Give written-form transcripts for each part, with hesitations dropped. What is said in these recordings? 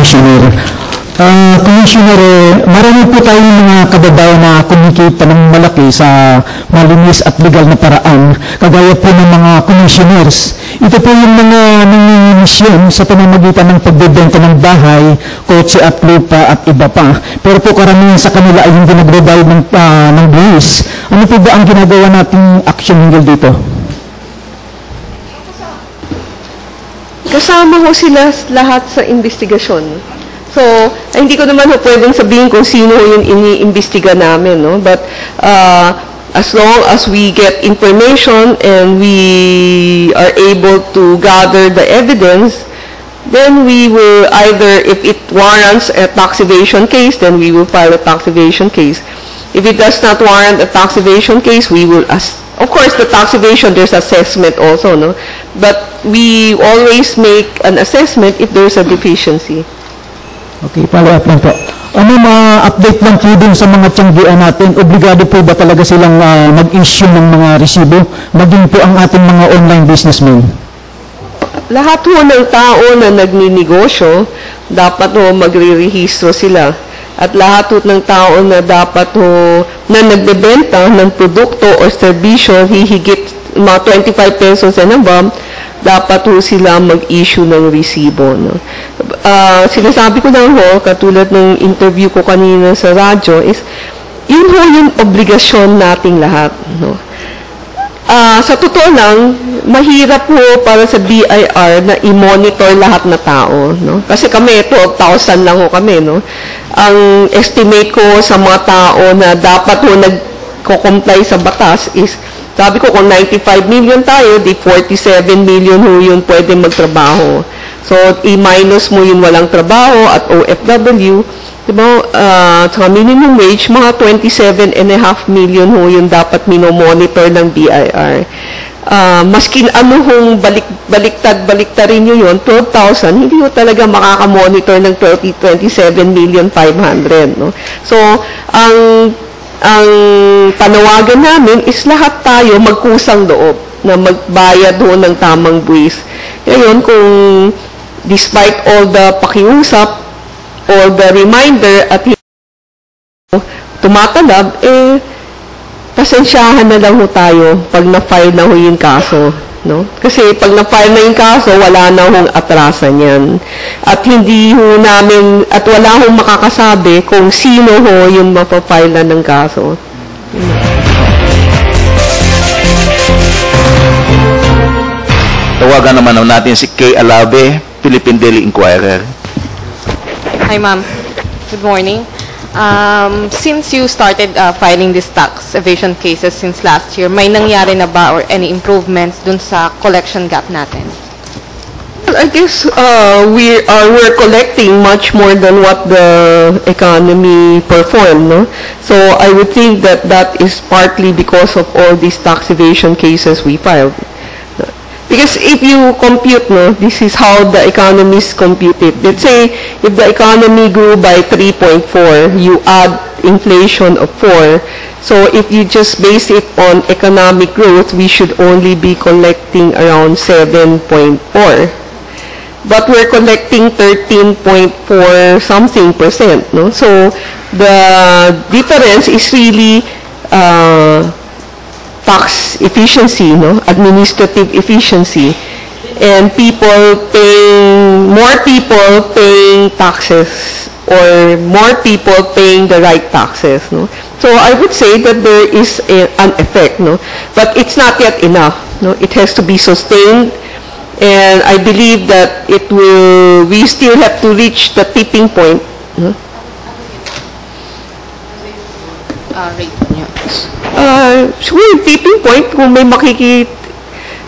Commissioner. Commissioner, marami po tayong mga kababayan na kumikita ng malaki sa malinis at legal na paraan, kagaya po ng mga commissioners. Ito po yung mga nangingimisyon sa pamamagitan ng pagbebenta ng bahay, kotse at lupa at iba pa. Pero po karamihan sa kanila ay hindi nagbabayad ng buwis. Ano po ba ang ginagawa nating action hinggil dito? Kasama ho sila lahat sa investigasyon. So, hindi ko naman ho pwedeng sabihin kung sino yung iniimbestiga namin, no? But as long as we get information and we are able to gather the evidence, then we will either, if it warrants a tax evasion case, then we will file a tax evasion case. If it does not warrant a tax evasion case, we will, of course, the tax evasion, there's assessment also, no? But we always make an assessment if there's a deficiency. Okay, follow-up lang po. Ano ma-update lang po din sa mga tiyanggian natin? Obligado po ba talaga silang mag-issue ng mga resibo? Maging po ang ating mga online businessmen? Lahat ho ng tao na nagninegosyo, dapat ho magre-rehistro sila. At lahat ho ng tao na dapat ho na nagbebenta ng produkto o serbisyo hihigit mga 25 pesos and above, dapat ho sila mag-issue ng resibo. No? Sinasabi ko lang ho, katulad ng interview ko kanina sa radyo, is yun ho yung obligasyon nating lahat. No? Sa totoo lang, mahirap ho para sa BIR na i-monitor lahat na tao. No? Kasi kami, 12,000 lang ho kami. No? Ang estimate ko sa mga tao na dapat ho nagko-comply sa batas is, sabi ko kung 95 million tayo, di 47 million ho yun pwede magtrabaho. So, i-minus mo yung walang trabaho at OFW, diba, sa minimum wage, mga 27.5 million ho yung dapat minomonitor ng BIR. Maskin ano hong baliktad-baliktarin nyo yun, 12,000, hindi ho talaga makakamonitor ng 27,500,000. No? So, ang panawagan namin is lahat tayo magkusang loob na magbayad ho ng tamang buwis. Ngayon, kung despite all the pakiusap, all the reminder at tumatalab, pasensyahan na lang ho tayo pag na-file na ho yung kaso. No? Kasi pag na-file na yung kaso, wala na hong atrasan yan. At hindi ho namin, at wala hong makakasabi kung sino ho yung mapapile na ng kaso. Tawagan naman natin si Kay Alabe, Philippine Daily Inquirer. Hi, ma'am. Good morning. Since you started filing these tax evasion cases since last year, may nangyari na ba or any improvements dun sa collection gap natin? I guess we're collecting much more than what the economy performed. No? So I would think that that is partly because of all these tax evasion cases we filed. Because if you compute, no, this is how the economy is computed. Let's say if the economy grew by 3.4, you add inflation of 4. So if you just base it on economic growth, we should only be collecting around 7.4. But we're collecting 13.4 something %. No? So the difference is really tax efficiency, no? Administrative efficiency, and more people paying taxes, or more people paying the right taxes. No? So I would say that there is an effect, no? But it's not yet enough. No? It has to be sustained, and I believe that we still have to reach the tipping point. No? Siguro tipping point, kung may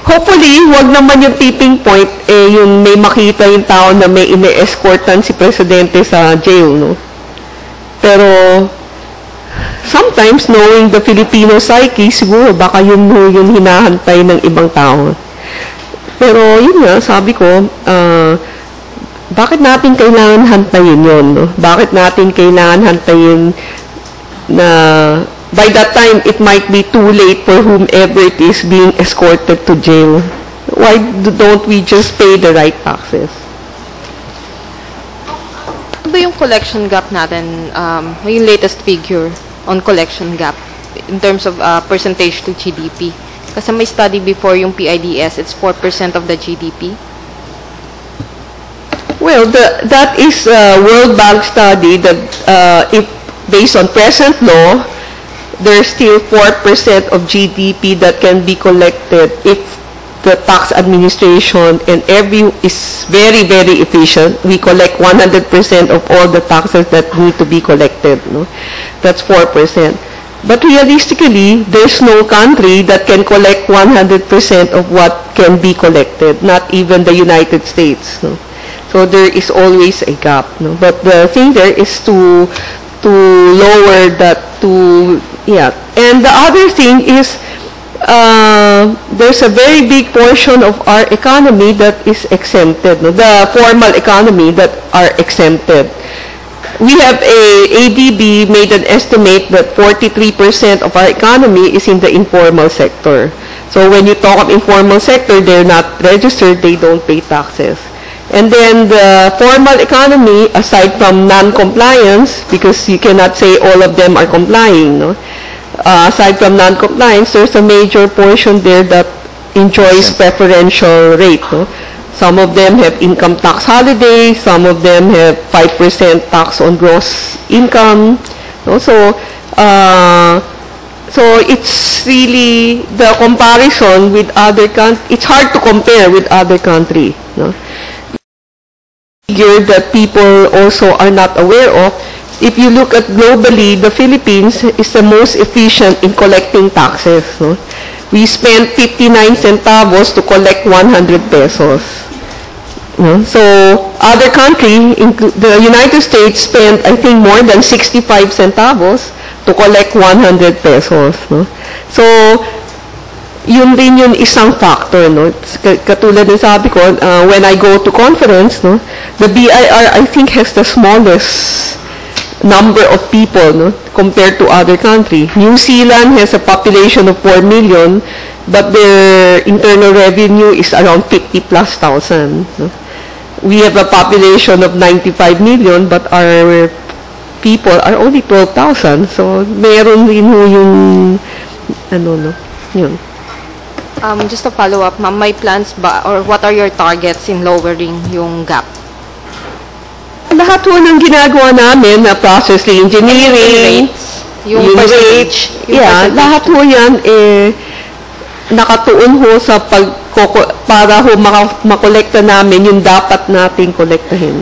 hopefully, wag naman yung tipping point, yung may makita yung tao na may ine-escortan si Presidente sa jail, no? Pero, sometimes, knowing the Filipino psyche, siguro, baka yun yung hinahantay ng ibang tao. Pero, yun nga, sabi ko, bakit natin kailangan hantayin yun, no? Bakit natin kailangan hantayin na by that time, it might be too late for whomever it is being escorted to jail. Why don't we just pay the right taxes? ba yung collection gap natin, yung latest figure on collection gap in terms of percentage to GDP? Kasi may study before yung PIDS, it's 4% of the GDP. Well, that is a World Bank study that if based on present law, there's still 4% of GDP that can be collected if the tax administration and is very, very efficient. We collect 100% of all the taxes that need to be collected. No? That's 4%. But realistically, there's no country that can collect 100% of what can be collected, not even the United States. No? So there is always a gap. No? But the thing there is to lower that to, yeah. And the other thing is, there's a very big portion of our economy that is exempted, no? The formal economy that are exempted. We have ADB made an estimate that 43% of our economy is in the informal sector. So when you talk of informal sector, they're not registered, they don't pay taxes. And then the formal economy, aside from non-compliance, because you cannot say all of them are complying, no? Aside from non-compliance, there's a major portion there that enjoys preferential rate. No? Some of them have income tax holiday, some of them have 5% tax on gross income. No? So it's really the comparison with other countries. It's hard to compare with other countries. No? Figure that people also are not aware of. If you look at globally, the Philippines is the most efficient in collecting taxes. No? We spend 59 centavos to collect 100 pesos. No? So other countries, the United States, spend I think more than 65 centavos to collect 100 pesos. No? So yun rin yun isang factor. No? Katulad ng sabi ko, when I go to conference, no, the BIR I think has the smallest number of people, no, compared to other countries. New Zealand has a population of 4 million, but their internal revenue is around 50 plus thousand. No? We have a population of 95 million, but our people are only 12,000. So, meron rin ho yung, ano, no, yun. Just to follow up, ma'am, may plans ba, or what are your targets in lowering yung gap? Lahat ho ng ginagawa namin na process engineering, yung percentage, lahat ho yan nakatuon ho sa para ho makolekta namin yung dapat nating kolektahin.